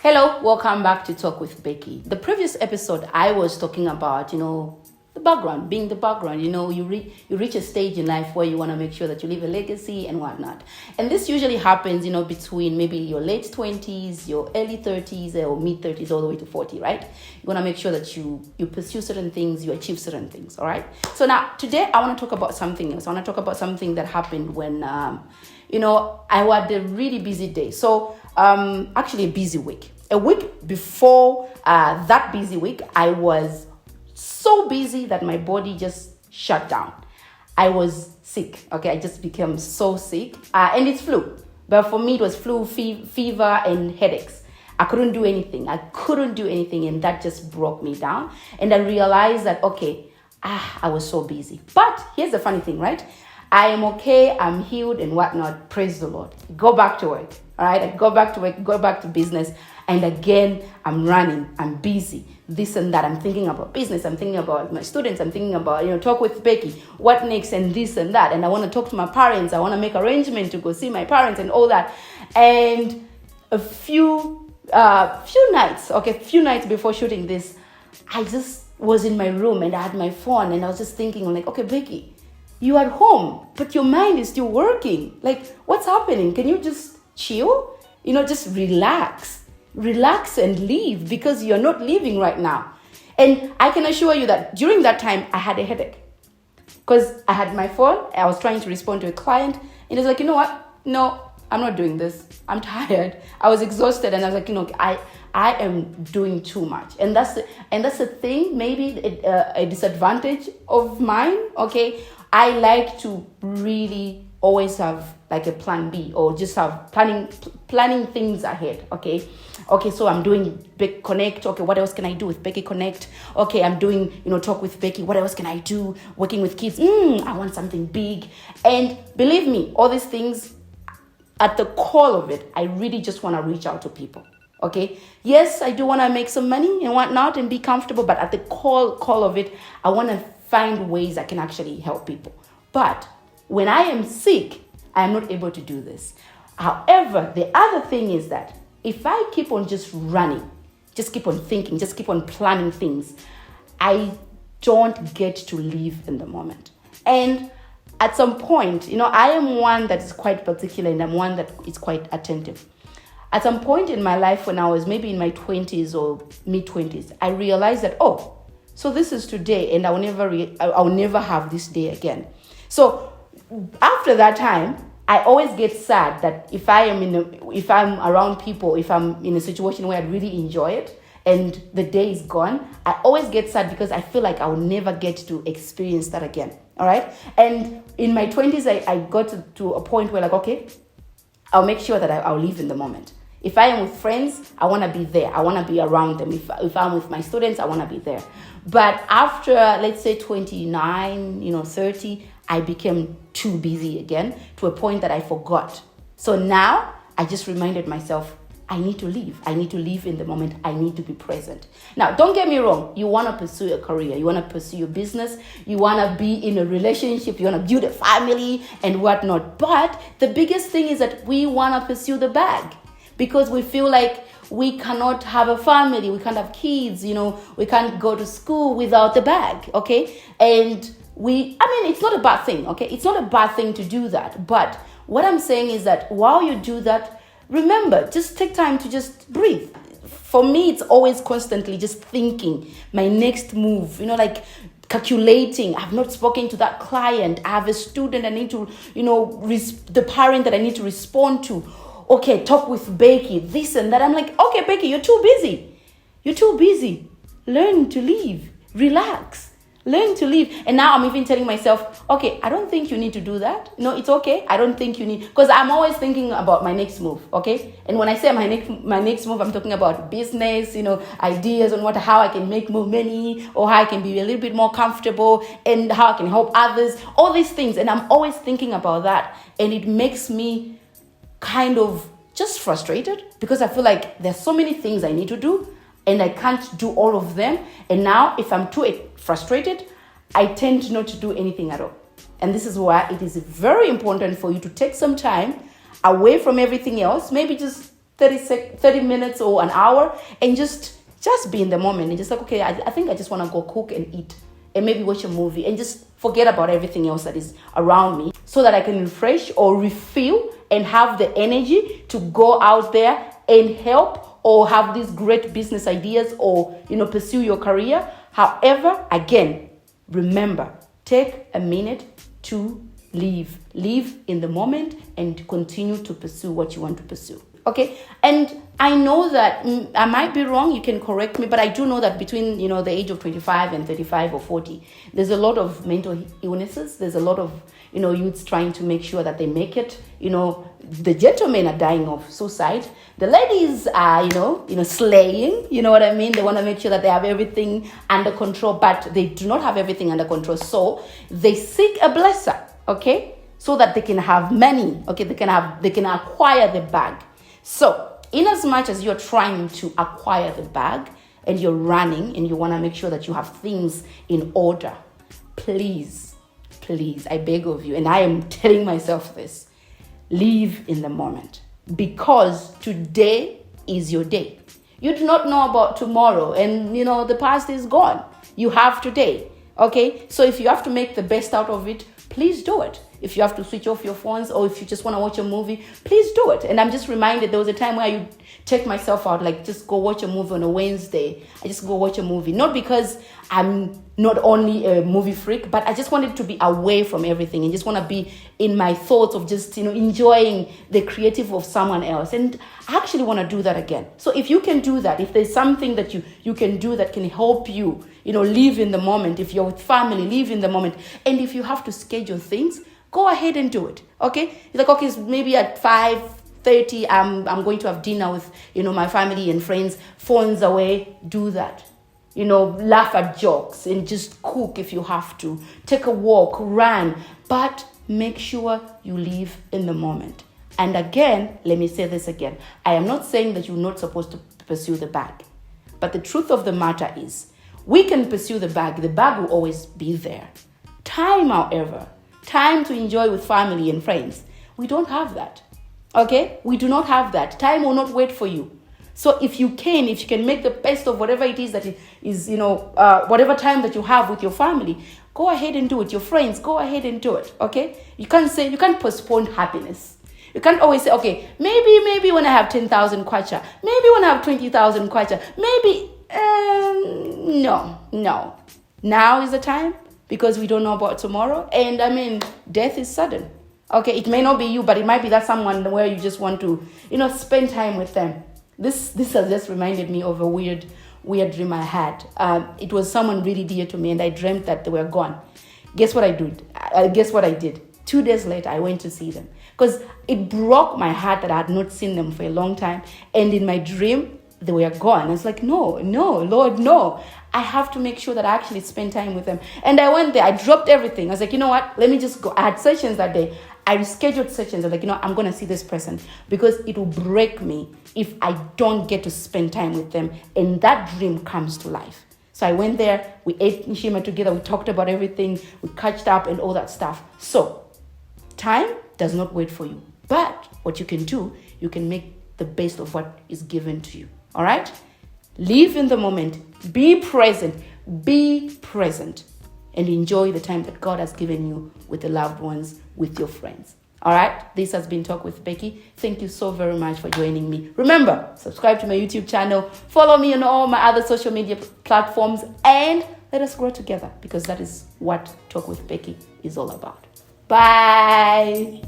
Hello, welcome back to Talk with Becky. The previous episode, I was talking about, the background, being the background. You reach a stage in life where you want to make sure that you leave a legacy and whatnot. And this usually happens, between maybe your late 20s, your early 30s, or mid 30s, all the way to 40, right? You want to make sure that you pursue certain things, you achieve certain things, all right? So now, today, I want to talk about something else. I want to talk about something that happened when, I had a really busy day. So, actually a busy week. A week before that busy week, I was so busy that my body just shut down. I was sick, okay? I just became so sick. And it's flu. But for me, it was flu, fever, and headaches. I couldn't do anything. And that just broke me down. And I realized that, I was so busy. But here's the funny thing, right? I am okay, I'm healed and whatnot. Praise the Lord. Go back to work, all right? I go back to work, go back to business. And again, I'm running, I'm busy, this and that. I'm thinking about business, I'm thinking about my students, I'm thinking about, talk with Becky, what next and this and that. And I want to talk to my parents, I want to make arrangements to go see my parents and all that. And a few nights before shooting this, I just was in my room and I had my phone and I was just thinking like, okay, Becky, you are at home, but your mind is still working. Like, what's happening? Can you just chill? Just relax and leave because you're not living right now. And I can assure you that during that time, I had a headache because I had my phone. I was trying to respond to a client and it was like, you know what? No, I'm not doing this. I'm tired. I was exhausted and I was like, I am doing too much. And that's the thing, maybe a disadvantage of mine, okay? I like to really always have like a plan B or just have planning things ahead, okay? Okay, so I'm doing Becky Connect. Okay, what else can I do with Becky Connect? Okay, I'm doing, Talk with Becky. What else can I do? Working with kids. I want something big. And believe me, all these things, at the core of it, I really just want to reach out to people, okay? Yes, I do want to make some money and whatnot and be comfortable, but at the core of it, I want to find ways I can actually help people. But when I am sick, I am not able to do this. However, the other thing is that if I keep on just running, just keep on thinking, just keep on planning things, I don't get to live in the moment. And at some point, I am one that is quite particular and I'm one that is quite attentive. At some point in my life when I was maybe in my 20s or mid-20s, I realized that, so this is today and I will never have this day again. So after that time, I always get sad that if I'm around people, if I'm in a situation where I really enjoy it and the day is gone, I always get sad because I feel like I will never get to experience that again. All right. And in my 20s, I got to a point where like, okay, I'll make sure that I'll live in the moment. If I am with friends, I want to be there. I want to be around them. If I'm with my students, I want to be there. But after, let's say 29, 30, I became too busy again to a point that I forgot. So now I just reminded myself, I need to live. I need to live in the moment. I need to be present. Now, don't get me wrong. You want to pursue a career. You want to pursue your business. You want to be in a relationship. You want to build a family and whatnot. But the biggest thing is that we want to pursue the bag because we feel like we cannot have a family. We can't have kids. We can't go to school without the bag. Okay. And it's not a bad thing. Okay. It's not a bad thing to do that. But what I'm saying is that while you do that, remember, just take time to just breathe. For me, it's always constantly just thinking my next move, like calculating. I've not spoken to that client. I have a student I need to, the parent that I need to respond to. Okay, talk with Becky, this and that. I'm like, okay, Becky, you're too busy. Learn to leave. Relax. Learn to leave. And now I'm even telling myself, okay, I don't think you need to do that. No, it's okay. I don't think you need, because I'm always thinking about my next move, okay? And when I say my next move, I'm talking about business, ideas on how I can make more money or how I can be a little bit more comfortable and how I can help others, all these things. And I'm always thinking about that. And it makes me kind of just frustrated because I feel like there's so many things I need to do and I can't do all of them. And now if I'm too frustrated, I tend not to do anything at all. And this is why it is very important for you to take some time away from everything else. Maybe just 30 minutes or an hour and just be in the moment and just like, okay, I think I just want to go cook and eat and maybe watch a movie and just forget about everything else that is around me so that I can refresh or refill and have the energy to go out there and help or have these great business ideas or, pursue your career. However, again, remember, take a minute to live in the moment and continue to pursue what you want to pursue. Okay, and I know that I might be wrong, you can correct me, but I do know that between, the age of 25 and 35 or 40, there's a lot of mental illnesses. There's a lot of, youths trying to make sure that they make it. The gentlemen are dying of suicide. The ladies are, slaying, you know what I mean? They want to make sure that they have everything under control, but they do not have everything under control. So they seek a blesser, okay? So that they can have money, okay? They can acquire the bag. So, in as much as you're trying to acquire the bag and you're running and you want to make sure that you have things in order, please, I beg of you, and I am telling myself this, live in the moment, because today is your day. You do not know about tomorrow, and the past is gone. You have today, okay? So if you have to make the best out of it, please do it. If you have to switch off your phones or if you just want to watch a movie, please do it. And I'm just reminded there was a time where I check myself out, like just go watch a movie on a Wednesday. I just go watch a movie. Not because I'm not only a movie freak, but I just wanted to be away from everything and just want to be in my thoughts of just, enjoying the creative of someone else. And I actually want to do that again. So if you can do that, if there's something that you can do that can help you, live in the moment. If you're with family, live in the moment. And if you have to schedule things, go ahead and do it, okay? It's like, okay, maybe at 5:30, I'm going to have dinner with, my family and friends, phones away, do that. Laugh at jokes and just cook if you have to. Take a walk, run, but make sure you live in the moment. And again, let me say this again. I am not saying that you're not supposed to pursue the bag, but the truth of the matter is, we can pursue the bag will always be there. Time, however, time to enjoy with family and friends, we don't have that, okay? We do not have that. Time will not wait for you. So if you can make the best of whatever it is that it is, whatever time that you have with your family, go ahead and do it. Your friends, go ahead and do it, okay? You can't postpone happiness. You can't always say, okay, maybe when I have 10,000 kwacha, maybe when I have 20,000 kwacha, maybe, no. Now is the time, because we don't know about tomorrow. And death is sudden. Okay, it may not be you, but it might be that someone where you just want to, spend time with them. This has just reminded me of a weird dream I had. It was someone really dear to me, and I dreamt that they were gone. Guess what I did? 2 days later, I went to see them, because it broke my heart that I had not seen them for a long time. And in my dream, they were gone. I was like, no, Lord, no. I have to make sure that I actually spend time with them. And I went there. I dropped everything. I was like, you know what? Let me just go. I had sessions that day. I rescheduled sessions. I was like, I'm going to see this person, because it will break me if I don't get to spend time with them. And that dream comes to life. So I went there. We ate nshima together. We talked about everything. We catched up and all that stuff. So time does not wait for you. But what you can do, you can make the best of what is given to you. All right? Live in the moment. Be present, and enjoy the time that God has given you with the loved ones, with your friends. All right? This has been Talk with Becky. Thank you so very much for joining me. Remember, subscribe to my YouTube channel. Follow me on all my other social media platforms, and let us grow together, because that is what Talk with Becky is all about. Bye.